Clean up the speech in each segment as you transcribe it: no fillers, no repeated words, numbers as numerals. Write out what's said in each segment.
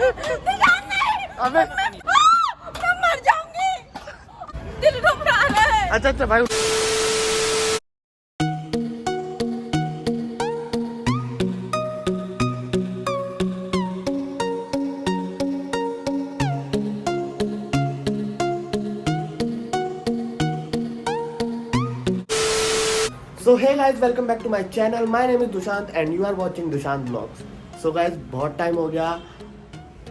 अबे मैं मर जाऊंगी, दिल घबरा रहा है। अच्छा भाई। So hey guys, welcome back to my channel. My name is Dushant and you are watching Dushant Vlogs. So guys, बहुत टाइम हो गया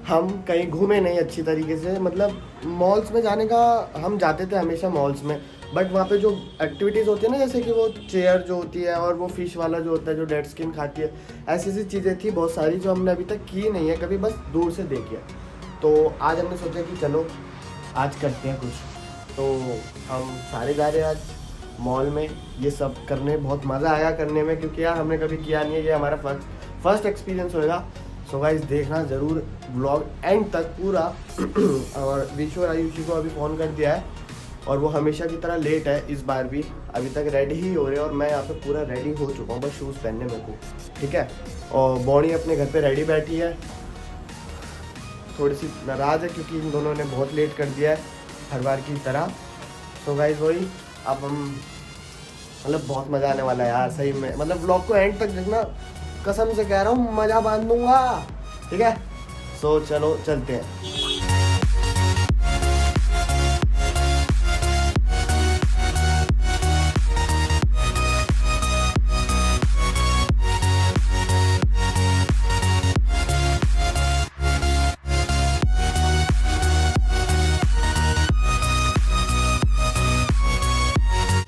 हम कहीं घूमे नहीं अच्छी तरीके से। मतलब मॉल्स में जाने का हम जाते थे हमेशा मॉल्स में, बट वहाँ पे जो एक्टिविटीज़ होती है ना, जैसे कि वो चेयर जो होती है और वो फिश वाला जो होता है जो डेड स्किन खाती है, ऐसी ऐसी चीज़ें थी बहुत सारी जो हमने अभी तक की नहीं है कभी, बस दूर से देखी है। तो आज हमने सोचा कि चलो आज करते हैं कुछ। तो हम सारे जा रहे हैं आज मॉल में ये सब करने। बहुत मज़ा आएगा करने में, क्योंकि यार हमने कभी किया नहीं है, ये हमारा फर्स्ट एक्सपीरियंस होएगा। सो गाइस देखना ज़रूर व्लॉग एंड तक पूरा। और विशु और आयुषी को अभी फ़ोन कर दिया है और वो हमेशा की तरह लेट है इस बार भी, अभी तक रेडी ही हो रहे हैं और मैं यहाँ पे पूरा रेडी हो चुका हूँ, बस शूज़ पहनने मेरे को, ठीक है। और बॉनी अपने घर पे रेडी बैठी है, थोड़ी सी नाराज़ है क्योंकि इन दोनों ने बहुत लेट कर दिया है हर बार की तरह। सो गाइस वही अब हम मतलब बहुत मज़ा आने वाला है यार सही में। मतलब व्लॉग को एंड तक देखना, कसम से कह रहा हूँ मज़ा बांध दूंगा, ठीक है। सो चलो चलते हैं।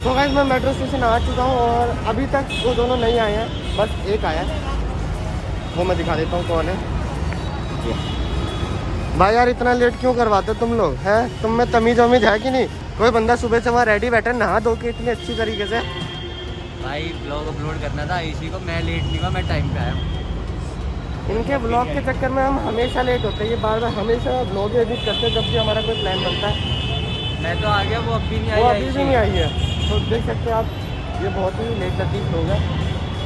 तो गाइस मैं मेट्रो स्टेशन आ चुका हूँ और अभी तक वो दोनों नहीं आए हैं, बस एक आया है, वो मैं दिखा देता हूँ कौन है। भाई यार इतना लेट क्यों करवाते तुम लोग हैं? तुम में तमीज़ वमीज़ है कि नहीं? कोई बंदा सुबह से वहाँ रेडी बैठा नहा धो के इतनी अच्छी तरीके से। भाई ब्लॉग अपलोड करना था इसी को, मैं लेट नहीं हुआ, मैं टाइम पे आया हूँ। इनके ब्लॉग के चक्कर में हम हमेशा लेट होते हैं, ये बार बार हमेशा ब्लॉग एडिट करते हैं जब भी हमारा कोई प्लान बनता है। मैं तो आ गया, वो अभी नहीं आई। वो अभी भी नहीं आई है, तो देख सकते हैं आप, ये बहुत ही लेट लतीफ़ लोग हैं,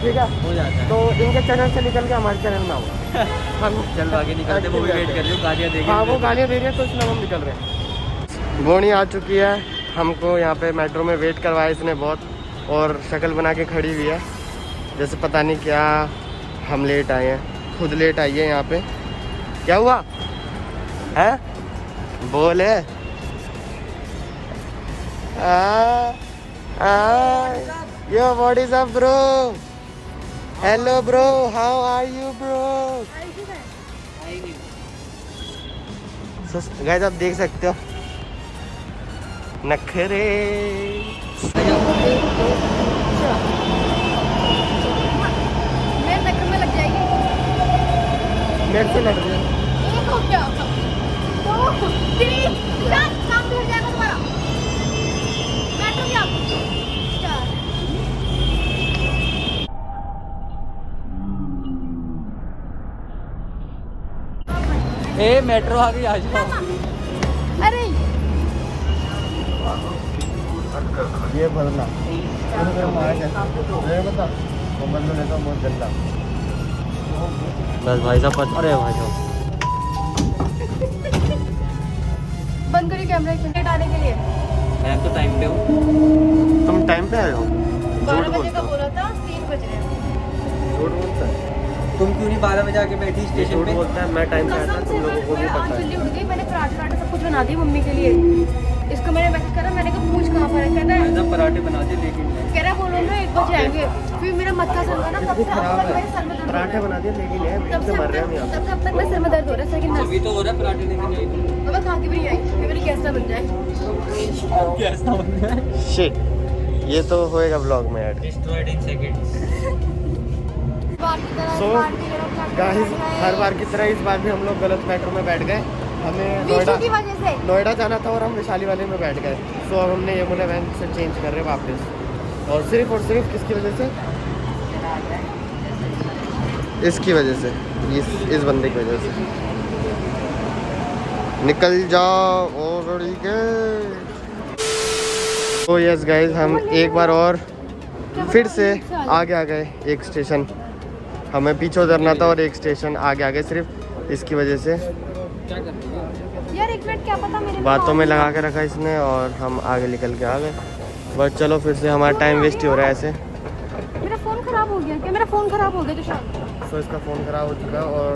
ठीक है। हो जाता है तो इनके चैनल से निकल के हमारे चैनल में आओ। हम चल आगे निकलते, वो भी वेट कर रही हूँ, गालियाँ देगी। हाँ वो गालियाँ दे रही है तो इसलिए हम निकल रहे हैं। बोनी आ चुकी है, हमको यहाँ पे मेट्रो में वेट करवाया इसने बहुत, और शक्ल बना के खड़ी हुई है जैसे पता नहीं क्या हम लेट आए हैं, खुद लेट आई है यहाँ पे। क्या हुआ है बोले? Yo, what is up, bro? Hello, bro. How are you, bro? So, guys, आप देख सकते हो नखरे। मेरे नखरे में लग जाएगी। मेरे से लग रही है। एक हो गया, 2 3 4 काम हो जाएगा तुम्हारा। बैठो क्या? ए मेट्रो आ गई, आ जाओ। अरे ये भरना बता, बंद लेता बहुत गंदा। बस भाई साहब, अरे भाई साहब बंद करिए कैमरा, एक मिनट आने के लिए। मैं तो टाइम पे हूँ। तुम टाइम पे आए हो? 12 बजे का बोला था, 3 बज रहे हैं। झूठ बोलता है। तुम क्यों नहीं 12 बजे आके बैठी स्टेशन झूठ पे? बोलता है, मैं टाइम पे आया था, कसम तुम से लोगों को भी मैं पता आज है। जल्दी उठ गई, मैंने पराठे सब कुछ बना दिए मम्मी के लिए। इसको मैंने मैसेज करा, मैंने कहा पूछ कहाँ पर है, कहता है मैंने पराठे बना दिए, लेकिन कह रहा बोलो ना 1 बजे आएंगे। फिर मेरा मत्था सर हुआ ना, तब से अब तक मेरे सर में दर्द हो रहा पराठे है। बना दिए लेकिन है तब से से मर रहे हैं हम यहाँ तब से अब तक मेरे सर में दर्द हो रहा है, सेकंड अभी तो हो रहा है, पराठे लेकिन नहीं तुम। अब खा के भी नहीं आई, फिर मेरी गैस ना बन जाए। कैसा होना है? पे। शिट, ये तो होएगा ब्लॉग में add. Destroyed in seconds. So guys हर बार की तरह इस बार भी हम लोग गलत मेट्रो में बैठ गए। हमें नोएडा की वजह से नोएडा जाना था और हम वैशाली वाले में बैठ गए। सो अब हमने यमुना वैन से चेंज कर रहे हैं वापस, और सिर्फ किसकी वजह से? इसकी वजह से, इस बंदे की वजह से। निकल जाओ और तो यस गाइस, हम एक बार और फिर से आगे आ गए। एक स्टेशन हमें पीछे उतरना था और एक स्टेशन आगे आ गए। सिर्फ इसकी वजह से क्या कर रही है? यार एक मिनट, क्या पता मेरे बातों में लगा के रखा इसने और हम आगे निकल के आ गए। बट चलो फिर से हमारा टाइम वेस्ट ही हो रहा है ऐसे। मेरा फोन खराब हो गया क्या? मेरा फोन खराब हो गया तुषार। सो इसका फ़ोन ख़राब हो चुका है और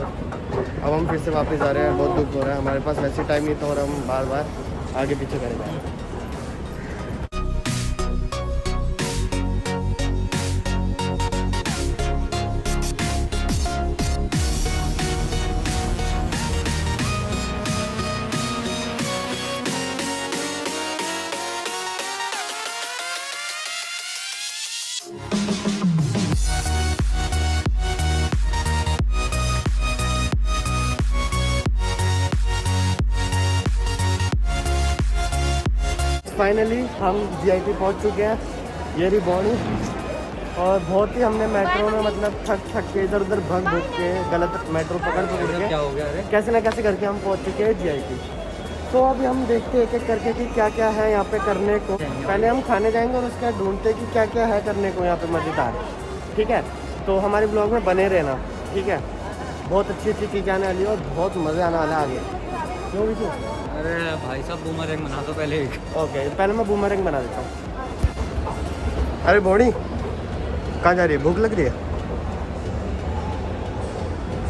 अब हम फिर से वापस आ रहे हैं। बहुत दुख हो रहा है, हमारे पास वैसे टाइम नहीं था और हम बार बार आगे पीछे करेंगे। फाइनली हम जीआईपी पहुंच चुके हैं। ये रही बॉडी और बहुत ही हमने मेट्रो में मतलब थक के इधर उधर भग के गलत मेट्रो पकड़ के क्या हो गया? अरे कैसे ना कैसे करके हम पहुंच चुके हैं जीआईपी। तो अभी हम देखते हैं एक एक करके कि क्या क्या है यहाँ पे करने को। पहले हम खाने जाएंगे और उसके बाद ढूंढते कि क्या क्या है करने को यहाँ पे मज़ेदार। ठीक है, तो हमारे ब्लॉग में बने रहना। ठीक है, बहुत अच्छी अच्छी चीज़ें आने वाली है और बहुत मज़े आने वाला है आगे। क्यों भी? अरे भाई साहब बूमरैंग बना दो पहले एक। ओके, पहले मैं बूमरैंग बना देता हूँ। अरे बॉडी कहाँ जा रही है? भूख लग रही है?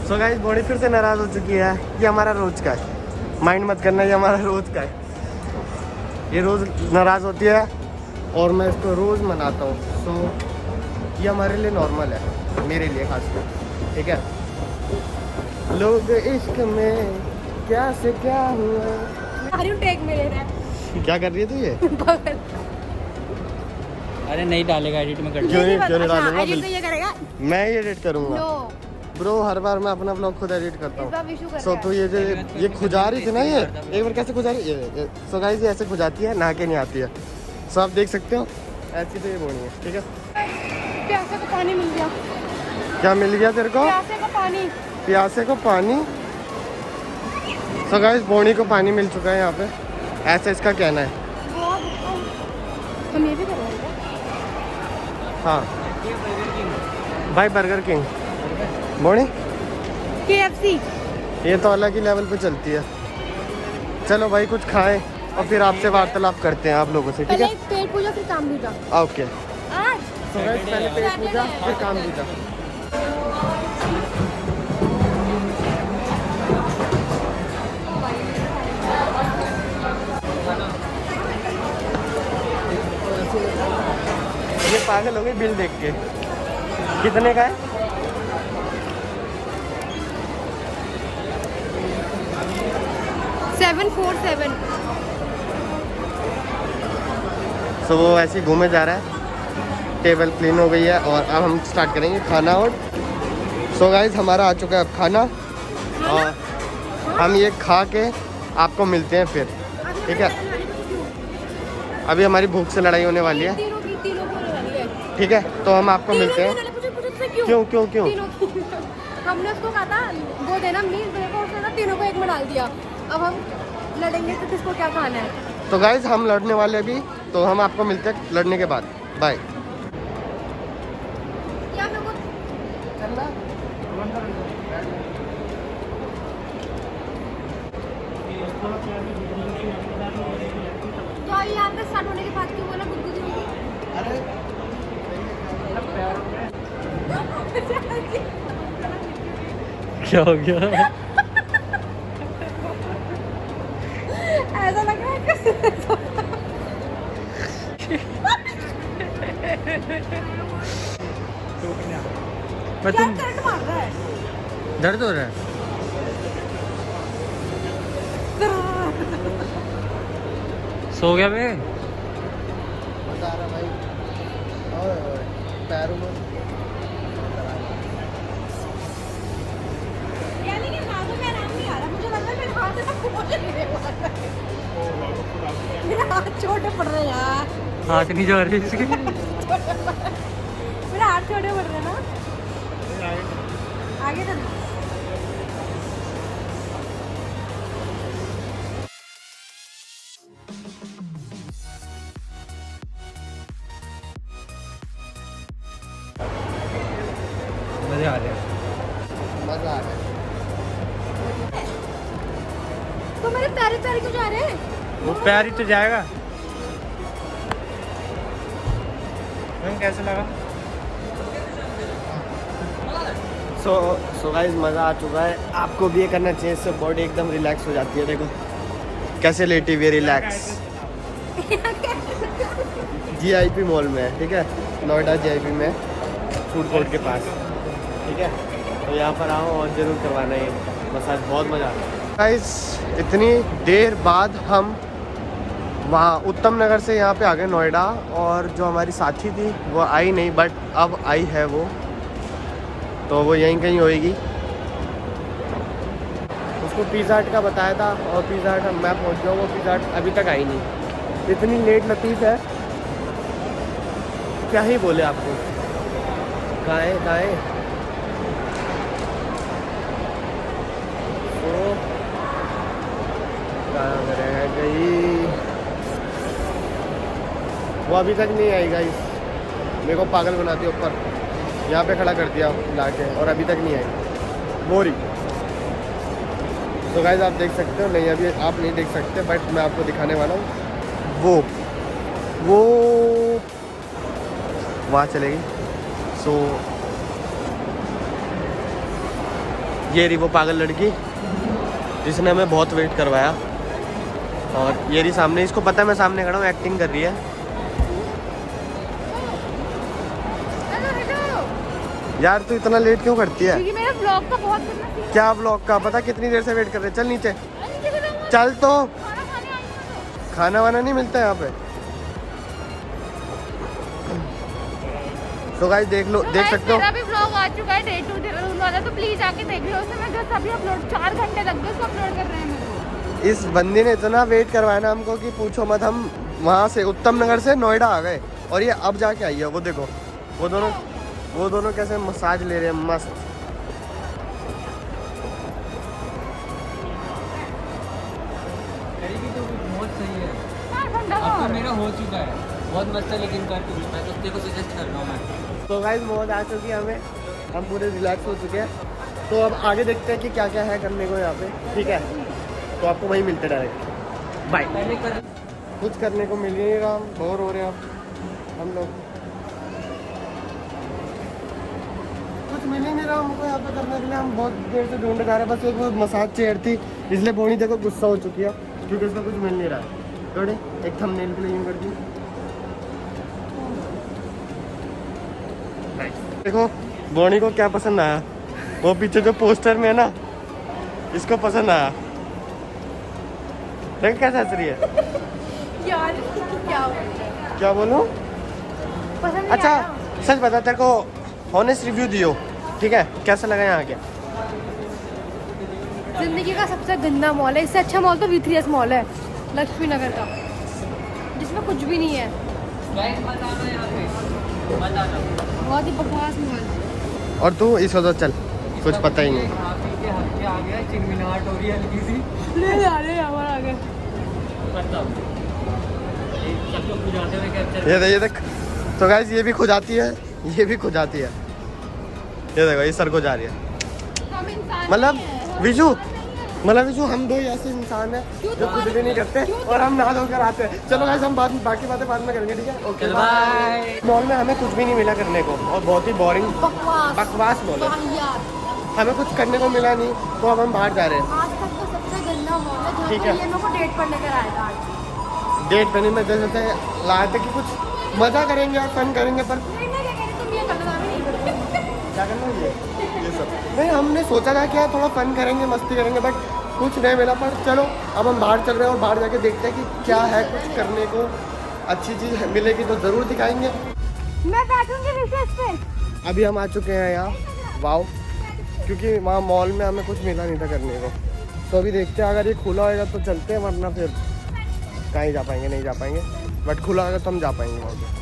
सो गाइस बॉडी फिर से नाराज़ हो चुकी है। ये हमारा रोज़ का है, माइंड मत करना, ये हमारा रोज़ का है। ये रोज़ नाराज़ होती है और मैं इसको रोज़ मनाता हूँ। सो ये हमारे लिए नॉर्मल है, मेरे लिए खासकर। ठीक है, लोग इश्क में क्या से क्या हुआ। टेक में ले रहा है। क्या कर रही है तू ये? अरे नहीं डालेगा एडिट में कर क्यों नहीं डालूंगा? एडिट तो ये करेगा। मैं ही एडिट करूंगा नो, ब्रो, हर बार मैं अपना ब्लॉग खुद एडिट करता इस हूँ। बार विशु कर सो तो ये खुजा रही थी ना, ये एक बार कैसे खुजा रही है? सो गाइस ये ऐसे खुजाती है, नहा के नहीं आती है। सो आप देख सकते हो, ऐसी तो ये बोनी है। ठीक है, प्यासे को पानी मिल गया। क्या मिल गया तेरे को? प्यासे को पानी। प्यासे को पानी। सो गाइस बोनी को पानी मिल चुका है यहाँ पे, ऐसा इसका कहना है। हम ये भी कर रहे हैं। हाँ भाई, बर्गर किंग बोनी, KFC। ये तो अलग ही लेवल पे चलती है। चलो भाई कुछ खाएं और फिर आपसे वार्तालाप करते हैं आप लोगों से। ठीक पहले है, पेट पूजा फिर काम पूजा। ओके। आज तो गाइस पहले पेट पूजा फिर काम पूजा। ये पागल हो गई बिल देख के। कितने का है? $747। सो वो ऐसे ही घूमे जा रहा है। टेबल क्लीन हो गई है और अब हम स्टार्ट करेंगे खाना। और सो गाइस हमारा आ चुका है अब खाना और हम ये खा के आपको मिलते हैं फिर। ठीक है, अभी हमारी भूख से लड़ाई होने वाली है। तीनों की होने वाली है। ठीक है, तो हम आपको मिलते हैं। क्यों क्यों क्यों? हमने उसको कहा था वो देना मील, देखो उसने ना तीनों को एक में डाल दिया। अब हम लड़ेंगे तो किसको क्या खाना है। तो गाइज हम लड़ने वाले अभी, तो हम आपको मिलते हैं लड़ने के बाद। बाय। क्या मेरे को तो यहाँ पे स्टार्ट होने के बाद क्यों बोला गुदगुदी होगी? अरे क्या हो गया? ऐसा लग रहा है मैं क्या तुम करंट मार रहा है। दर्द हो रहा है? सो गया बे? मजा आ रहा भाई। ओए पैरों में यानी कि हाथों में आराम नहीं आ रहा। मुझे लग रहा है मेरे हाथ से सब कुछ नहीं रहा है। मेरे हाथ छोटे पड़ रहे हैं यार। हाथ नहीं जा रहे इसके। मेरे हाथ छोटे पड़ रहे हैं ना। आगे चल। मजे आ रहे हैं। मजा आ रहा है। वो मेरे पैर क्यों जा रहे हैं? वो पैर ही तो जाएगा। कैसे लगा? सो गाइस मज़ा आ चुका है। आपको भी ये करना चाहिए, इससे बॉडी एकदम रिलैक्स हो जाती है। देखो कैसे लेटी हुई रिलैक्स। जीआईपी मॉल में है, ठीक है, नोएडा जीआईपी में, फूड कोर्ट के पास, ठीक है। तो यहाँ पर आओ और ज़रूर करवाना है मसाज, बहुत मज़ा आता है। गाइस इतनी देर बाद हम वहाँ उत्तम नगर से यहाँ पे आ गए नोएडा, और जो हमारी साथी थी वो आई नहीं, बट अब आई है वो, तो वो यहीं कहीं होएगी। उसको पिज़्ज़ा हट का बताया था, और पिज़्ज़ा हट मैं पहुँच गया, वो पिज़्ज़ा हट अभी तक आई नहीं। इतनी लेट लतीफ़ है, क्या ही बोले आपको। कहाँ है तो कहाँ रह गई वो? अभी तक नहीं आई गाइस, मेरे को पागल बनाती है। ऊपर यहाँ पे खड़ा कर दिया लाके, और अभी तक नहीं आई, बोरी। तो गाइस आप देख सकते हो, नहीं अभी आप नहीं देख सकते, बट मैं आपको दिखाने वाला हूँ। वो वहाँ चलेगी। सो ये रही वो पागल लड़की जिसने हमें बहुत वेट करवाया, और ये रही सामने। इसको पता है मैं सामने खड़ा हूँ, एक्टिंग कर रही है। यार तू इतना लेट क्यों करती है? क्योंकि मेरा ब्लॉग का बहुत करना है। क्या ब्लॉग का? पता कितनी देर से वेट कर रहे हैं। चल नीचे चल, तो खाना वाना नहीं मिलता यहाँ पे। तो गाइस देख लो, देख सकते हो मेरा भी ब्लॉग आ चुका है, डे 2 देहरादून वाला, तो प्लीज आके देख लो। उसमें मैं जस्ट अभी अपलोड 4 घंटे लग गए उसको अपलोड कर रहे हैं मेरे को। इस बंदी ने इतना वेट करवाया ना हमको कि पूछो मत। हम वहाँ से उत्तम नगर से नोएडा आ गए, और ये अब जाके आई है। वो देखो वो दोनों कैसे मसाज ले रहे हैं, मस्त। बहुत सही है। ठंडा अब तो मेरा हो चुका है, बहुत मस्त है, लेकिन कर तू, मैं तो तेरे को सजेस्ट कर रहा हूँ मैं। तो गाइस मौज आ चुकी है हमें, हम पूरे रिलैक्स हो चुके हैं। तो अब आगे देखते हैं कि क्या क्या है करने को यहाँ पे, ठीक है। तो आपको वहीं मिलते डायरेक्ट, बाय। पहले कर कुछ करने को मिल ही नहीं रहा, हम बोर हो रहे हैं अब हम लोग। कुछ मिल ही नहीं रहा हमको यहाँ पे करने के लिए। हम बहुत देर से ढूंढ रहे हैं, बस एक वो मसाज चेयर थी, इसलिए बोनी देखो गुस्सा हो चुकी है क्योंकि उसका कुछ मिल नहीं रहा है। थोड़े एक थंबनेल के लिए यूँ कर दी। देखो बोनी को क्या पसंद आया, वो पीछे जो पोस्टर में है ना, इसको पसंद आया। देख कैसे हंस रही है। यार क्या बोलूं? पसंद नहीं अच्छा आया। सच बता, तेरे को ऑनेस्ट रिव्यू दियो, ठीक है, कैसा लगा यहाँ के? जिंदगी का सबसे गंदा मॉल है, इससे अच्छा मॉल तो V3S मॉल है लक्ष्मी नगर का, जिसमें कुछ भी नहीं है। गाइस बताना यहाँ पे, बताना। बहुत ही बकवास मॉल। और तू इस वजह चल, कुछ पता ही नहीं। हाथी के हल्के आ गया, चिंगमिनाहट हो रही है हल्की सी। ले आ रहे हैं हमारा आगे। करता हूँ सब लोग बुझाते हुए कैप्चर। ये देख। तो गाइस ये भी खो जाती है, ये भी खो जाती है। ये देखो ये सर को जा रही है। हम इंसान मतलब नहीं हैं, विजू, हम दो ही ऐसे इंसान हैं जो कुछ भी नहीं करते और हम नहा धोकर आते हैं। चलो गाइस हम बाकी बातें बाद में करेंगे, ठीक है? Okay bye. मॉल में हमें कुछ भी नहीं मिला करने को, और बहुत ही बोरिंग बकवास मॉल है। वाहियात। हमें कुछ करने को मिला नहीं, तो अब हम बाहर जा रहे हैं। आज तक तो सबसे गंदा मॉल है, जहाँ ठीक पे है। ये मेरे को डेट पर लेकर आया था आज। डेट करने में जैसे लाए थे कि कुछ मज़ा करेंगे और फन करेंगे, पर नहीं मैं क्या कह रही, तुम ये करना नहीं करते। क्या करना ये सब नहीं। हमने सोचा था कि यार थोड़ा फन करेंगे, मस्ती करेंगे, बट कुछ नहीं मिला। पर चलो अब हम बाहर चल रहे हैं और बाहर जाके देखते हैं कि क्या है कुछ करने को। अच्छी चीज़ मिलेगी तो ज़रूर दिखाएंगे। मैं बैठूंगी रिसेस पे। अभी हम आ चुके हैं यहाँ वाओ, क्योंकि वहाँ मॉल में हमें कुछ मिला नहीं था करने को। तो अभी देखते हैं, अगर ये खुला होएगा तो चलते हैं, वरना फिर कहीं जा पाएंगे, नहीं जा पाएंगे। बट खुला होगा तो हम जा पाएंगे वहाँ पे।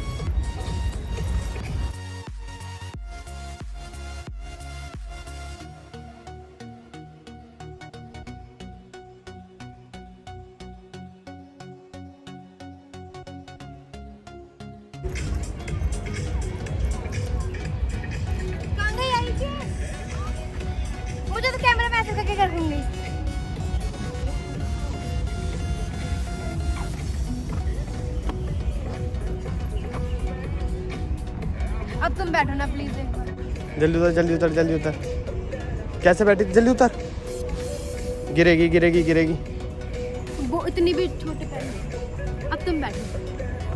कहाँ गई आई थी? मुझे तो कैमरा में ऐसे करके कर दूंगी। अब तुम बैठो ना प्लीज एक बार। जल्दी उतर जल्दी उतर जल्दी उतर। कैसे बैठी? जल्दी उतर। गिरेगी गिरेगी गिरेगी। वो इतनी भी छोटे पैर नहीं। अब तुम बैठो।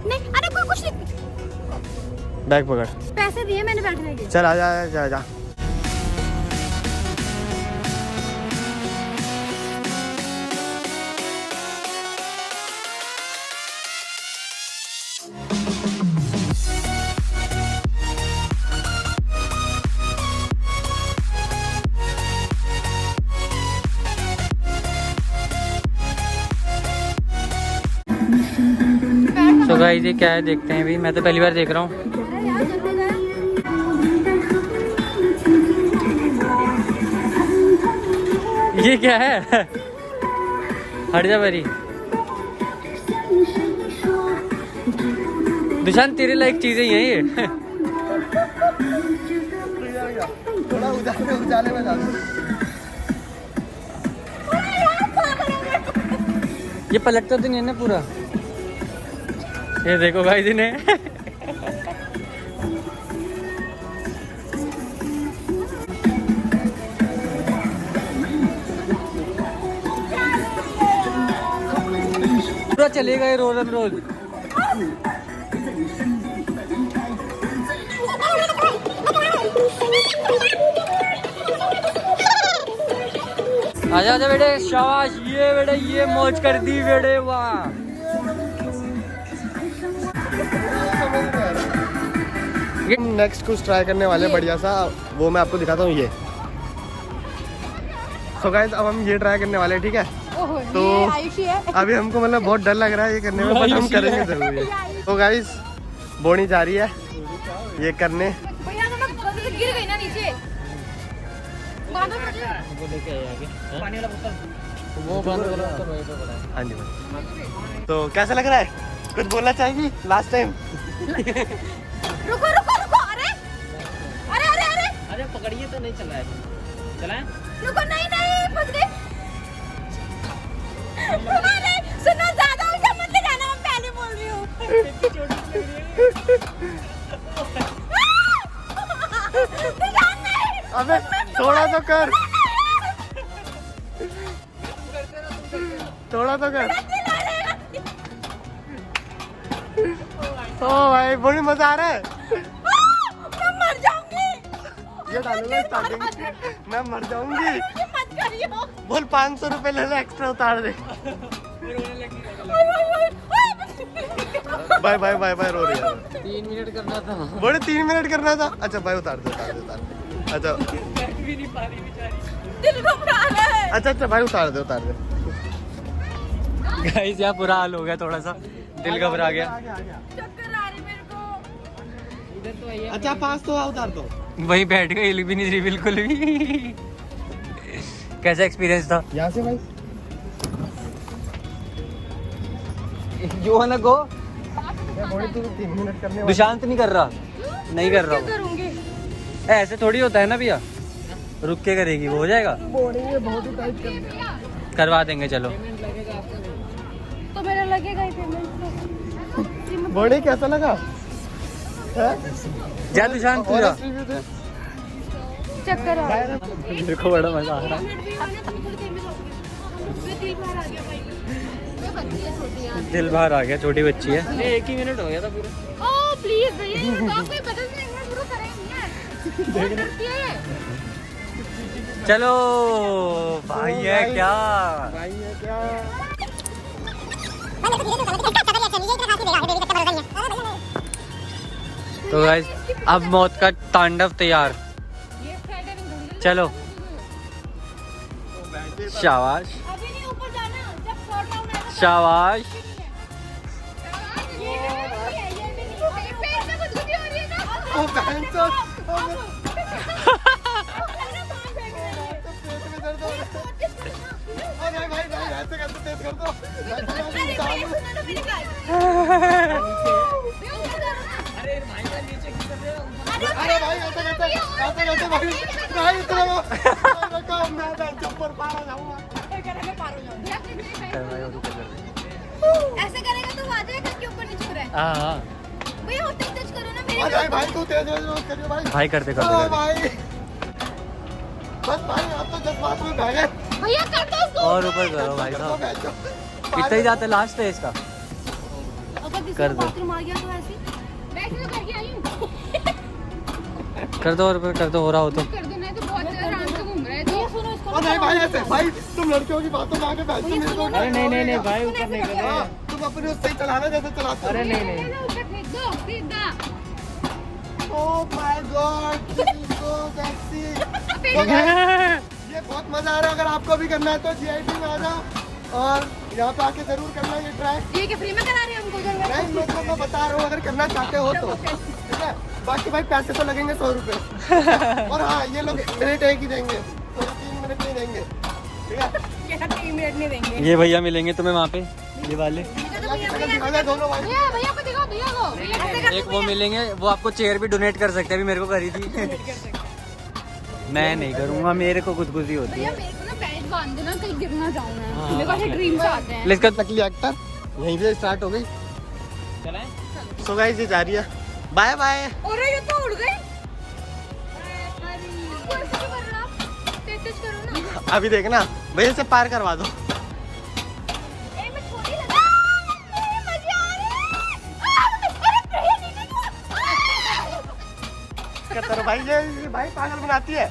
नहीं अरे कोई कुछ नहीं। बैग पकड़। पैसे दिए मैंने बैठने के। चल आजा आजा आजा। तो गाइस ये क्या है देखते हैं। अभी मैं तो पहली बार देख रहा हूँ। अरे यार जल्दी कर। ये क्या है? हट जा बरी। दुशांत तेरे लायक चीजें ही हैं ये। थोड़ा उजाले में डाल। ये पलटता तो नहीं है ना पूरा? ये देखो भाई जी ने। पूरा चलेगा ये रोल रोल। आजा आजा बेटे, शाबाश। ये बेटे ये मौज कर दी बेटे, वाह। नेक्स्ट कुछ ट्राई करने वाले बढ़िया सा, वो मैं आपको दिखाता हूँ। ये सो गाइस अब हम ये ट्राई करने वाले हैं, ठीक है? ओहो, तो ये आयुषी है। अभी हमको मतलब बहुत डर लग रहा है ये करने में, बट हम करेंगे जरूर ये। तो गाइस बोनी जा रही है ये करने। भैया तो मैं गलती से गिर गई ना नीचे। बांधो मुझे। वो लेके आए आगे। पानी वाला बोतल वो बंद करो तो वहीं पे पड़ा है। हाँ जी भाई। तो कैसा लग रहा है? कुछ बोलना चाहेगी लास्ट टाइम? रुको रुको रुको। अरे अरे अरे अरे अरे पकड़िए तो नहीं चला है। चलाएं? रुको। नहीं नहीं फंस गई। अरे सुनो ज्यादा ऊंचा मत ले जाना, मैं पहले बोल रही हूँ। अबे थोड़ा तो कर, थोड़ा तो कर। ओ भाई बोनी मजा आ रहा है। मैं मर जाऊंगी। ये डालूंगा स्टार्टिंग। मैं मर जाऊंगी। मुझे मत करियो। बोल 500 रुपए ले ले, एक्स्ट्रा उतार दे। Bye bye bye bye. रो रही है। 3 मिनट करना था। बोले 3 मिनट करना था। अच्छा भाई उतार दे उतार दे उतार दे। अच्छा भी नहीं पा रही बेचारी। दिल घबरा रहा है। अच्छा अच्छा भाई उतार दे उतार दे। गाइस यार बुरा हाल हो गया, थोड़ा सा दिल घबरा गया। चक्कर आ रही मेरे को। अच्छा पास तो उतार दो। वहीं बैठ गई, हिल भी नहीं रही बिल्कुल भी। कैसा एक्सपीरियंस था? यहाँ से भाई यू वांना गो? बोले तू 3 मिनट करने वाला। दुशांत नहीं कर रहा, नहीं कर रहा क्या करूंगी? वो। ऐसे थोड़ी होता है ना भैया, रुक के करेगी वो हो जाएगा। बॉडी में बहुत ही टाइट कर दिया। करवा देंगे चलो। तो मेरा लगेगा ही पेमेंट। बॉडी कैसा लगा? जा दुशांत तू जा। चक्कर आ रहा है। मेरे को बड़ा मजा आ रहा है। दिल बाहर आ गया, छोटी बच्ची है। 1 ही मिनट हो गया था पूरा। ओह प्लीज भैया, ये बताओ कोई बदल नहीं है, शुरू करेंगे यार। बहुत डरती है। चलो भाई है क्या? भाई है क्या? तो गाइस अब मौत का तांडव तैयार। चलो शाबाश अभी नहीं ऊपर जाना, जब शॉट डाउन आएगा। शाबाश। ओ बहन चोद। भाई भाई भाई ऐसे कैसे तेज कर दो। अरे भाई ऐसे कैसे भाई भाई इतना मैं ऊपर पार हो जाऊंगा। ऐसे करेगा तो आ जाएगा कि ऊपर नहीं छू रहा है। हाँ भैया होते टच करो ना मेरे अरे भाई तू तेज मत करियो भाई। भाई करते हाँ करते भाई बस भाई आप तो जज्बात में बह गए। भैया कर दो उसको। और ऊपर करो भाई साहब, इतना ही जाता लास्ट है इसका। अगर किसी कर को दो। बाथरूम आ गया तो ऐसे मैं तो करके आई हूँ। कर दो और ऊपर कर दो, हो रहा हो तो। कर दो नहीं तो बहुत आराम से घूम रहे तो सुनो इसको। नहीं भाई ऐसे भाई तुम लड़कियों की बातों में आके बैठ भैया सुनो ना। अरे नहीं नहीं नहीं भाई, ऊपर नहीं कर हाँ, रहे। तुम अपने उससे ही चलाना जैसे चलाते हो। अरे नहीं नहीं, ऊपर फेंक दो सीधा। Oh my God this is so sexy. ये बहुत मजा आ रहा है। अगर आपको भी करना है तो जीआईटी में आ जाओ और यहाँ पे आके जरूर करना ये ट्राई। ये क्या फ्री में करा रहे हैं हमको उधर? नहीं मतलब मैं बता रहा हूँ अगर करना चाहते हो तो ठीक है। बाकी भाई पैसे तो लगेंगे 100 रुपए और हाँ ये लोग मिनट एक ही देंगे, 3 मिनट नहीं देंगे ठीक है। ये 3 मिनट नहीं देंगे। ये भैया मिलेंगे तुम्हें वहाँ पे, ये वाले। दिखा दोनों भाई। भैया को दिखाओ भैया को। एक वो मिलेंगे, वो आपको चेयर भी डोनेट कर सकते हैं, अभी मेरे को करी थी। मैं नहीं करूँगा, मेरे को खुदकुशी होती भैया है। मेरे को ना पैच बांध देना, कहीं गिरना जाऊँ मैं। मेरे को ऐसे ड्रीम्स आते हैं। लेट्स गेट नकली एक्टर यहीं से स्टार्ट हो गई। सो गाइस ये जा रही है, बाय बाय। और ये तो उड़ गई। ऐसे क्यों कर रहा आप? तेज करो ना। अभी देखना भैया से पार करवा दो। ए मैं छोटी लगा। मेरे मजे आ रहे हैं। अरे भैया नीचे कहता रहो भाई ये भाई पागल बनाती है।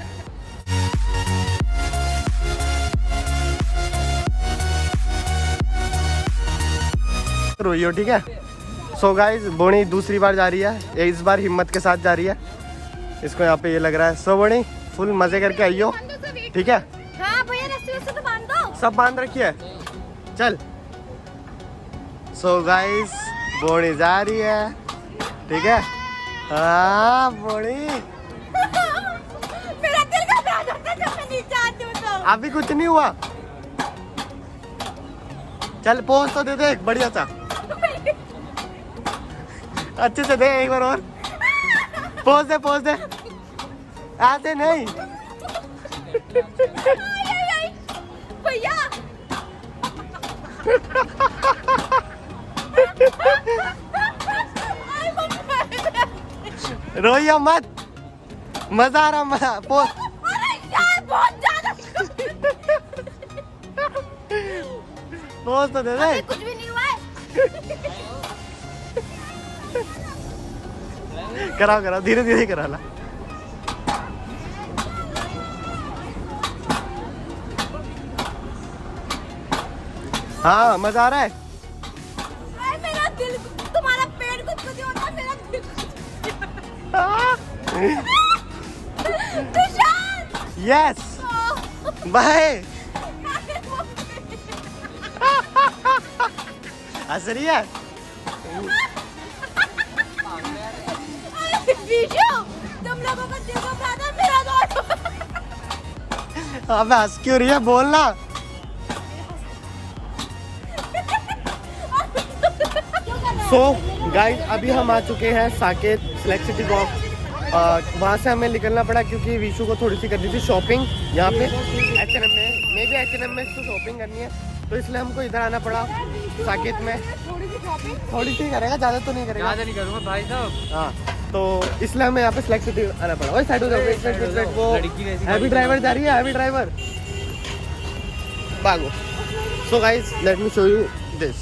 रोइयो ठीक है। सो गाइस बोनी दूसरी बार जा रही है, इस बार हिम्मत के साथ जा रही है। इसको यहाँ पे ये लग रहा है। सो बोनी फुल मजे करके आइयो ठीक है। हाँ भैया रस्सी वस्सी तो बांध दो। सब बांध रखी है चल। सो गाइस बोनी जा रही है ठीक है। हाँ बोनी मेरा दिल घबरा जाता है जब मैं नीचे आती हूँ तो। अभी कुछ नहीं हुआ। चल पोज तो दे दे एक बढ़िया सा, अच्छे से दे एक बार और। पोज दे ऐसे नहीं। भैया रोइया मत, मजा आ रहा पोज। अरे यार बहुत ज्यादा। पोज तो दे दे। अरे कुछ भी नहीं हुआ है। कराओ धीरे धीरे करा ला। हाँ मजा आ रहा है। अरे मेरा दिल, तुम्हारा पेट कुछ होता है, मेरा दिल तुषार। Yes bye. हंस रही है। विशु, तुम लोगों का दिल घबरा था, मेरा तो अबे हंस क्यों रही है बोलना। सो गाइस अभी हम आ चुके हैं साकेत सिलेक्ट सिटी बॉक्स। वहाँ से हमें निकलना पड़ा क्योंकि विशु को थोड़ी सी करनी थी शॉपिंग यहाँ पे H&M में। मे भी H&M में इसको शॉपिंग करनी है तो इसलिए हमको इधर आना पड़ा साकेत में। थोड़ी सी शॉपिंग। थोड़ी सी करेगा, ज़्यादा तो नहीं करेगा। ज़्यादा नहीं करूँगा भाई साहब। हाँ तो इसलिए हमें यहाँ पे सिलेक्ट सिटी आना पड़ा। वही साइड हो जाओ, वेट वो लड़की वैसी हैवी ड्राइवर जा रही है, हैवी ड्राइवर भागो। So guys let me show you this.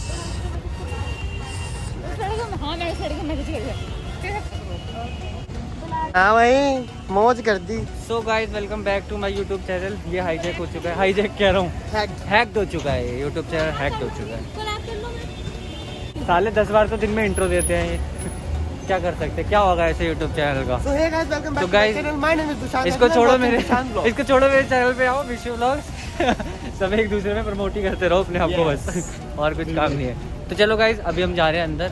हाँ मैं सड़क मैसेज कर दिया। हाँ भाई मौज कर दी। So guys welcome back to my YouTube channel. ये हाईजैक हो चुका है, हाईजैक कह रहा हूँ, हैक्ड हो चुका है। यूट्यूब चैनल हैक्ड हो चुका है। साले 10 बार तो दिन में इंट्रो देते हैं ये। क्या कर सकते हैं, क्या होगा ऐसे यूट्यूब चैनल का। So hey guys, welcome back तो to my guys, channel. My name is Dushan. इसको छोड़ो मेरे Dushan इसको छोड़ो मेरे चैनल पे आओ, विशु व्लॉग्स। सब एक दूसरे में प्रमोट ही करते रहो अपने आप को बस, और कुछ काम नहीं है। तो चलो गाइस अभी हम जा रहे हैं अंदर,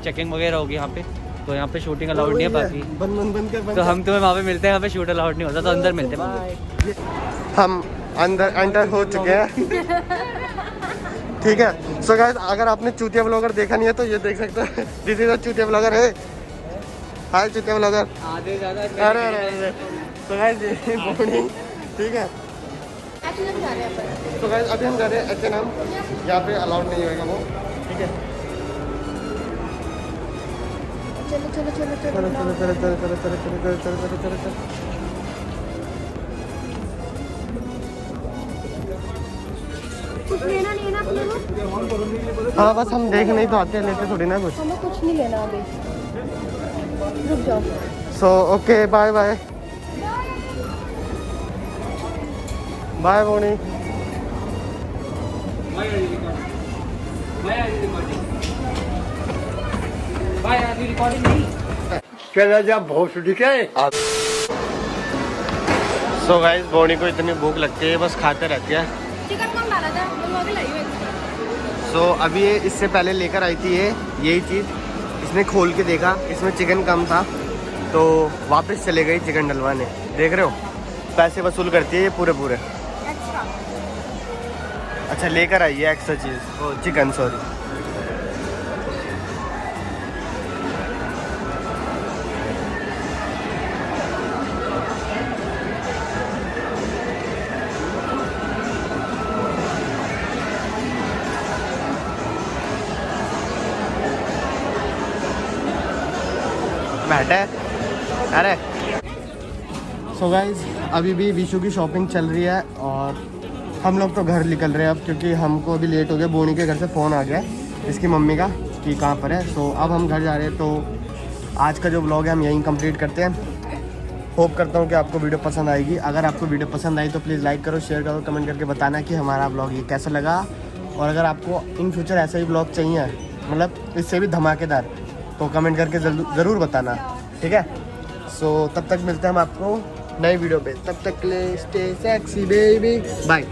चेकिंग वगैरह होगी यहाँ पे। तो यहाँ पे शूटिंग अलाउड नहीं है बाकी। बंद कर तो हम तुम्हें वहाँ पे मिलते हैं, यहाँ पे शूट अलाउड नहीं होता, तो अंदर मिलते हैं। बाय। हम अंदर एंटर हो चुके हैं ठीक है। सो गाइस अगर आपने चूतिया ब्लॉगर देखा नहीं है तो ये देख सकते हैं। दिस इज अ चूतिया ब्लॉगर है। हाय चूतिया ब्लॉगर। आधे ज़्यादा अरे तो गाइस ये बोनी ठीक है। H&M जा रहे हैं अपन। तो गाइस अभी हम जा रहे हैं H&M। यहाँ पे अलाउड नहीं होगा वो ठीक है। चलो चलो चलो चलो चलो चलो चलो चलो चलो चलो चलो चलो चलो चलो चलो। कुछ लेना नहीं है ना अपने को? हाँ बस हम देखने ही तो आते हैं, लेते थोड़ी ना कुछ। हमें कुछ नहीं लेना अभी, रुक जाओ। So okay bye bye bye बोनी। चला जा भोसड़ी के। सो गाइस बोनी को इतनी भूख लगती है, बस खाते रहती है। चिकन कम डाला था, बनवा के लाई हूँ एक। सो अभी ये इससे पहले लेकर आई थी ये यही चीज़, इसने खोल के देखा, इसमें चिकन कम था तो वापस चले गई चिकन डलवाने। देख रहे हो पैसे वसूल करती है ये पूरे पूरे। एक्स्ट्रा। अच्छा लेकर आई है एक्स्ट्रा चीज़, ओ चिकन सॉरी। बैठे अरे। सो गाइज अभी भी विशु की शॉपिंग चल रही है और हम लोग तो घर निकल रहे हैं अब, क्योंकि हमको अभी लेट हो गया। बोनी के घर से फ़ोन आ गया इसकी मम्मी का कि कहाँ पर है। सो अब हम घर जा रहे हैं। तो आज का जो व्लॉग है हम यहीं कंप्लीट करते हैं। होप करता हूँ कि आपको वीडियो पसंद आएगी। अगर आपको वीडियो पसंद आई तो प्लीज़ लाइक करो, शेयर करो, कमेंट करके बताना कि हमारा व्लॉग ये कैसा लगा। और अगर आपको इन फ्यूचर ऐसा ही व्लॉग चाहिए, मतलब इससे भी धमाकेदार, तो कमेंट करके ज़रूर बताना, ठीक है। सो तब तक मिलते हैं हम आपको नई वीडियो पे, तब तक के लिए स्टे सेक्सी बेबी, बाय।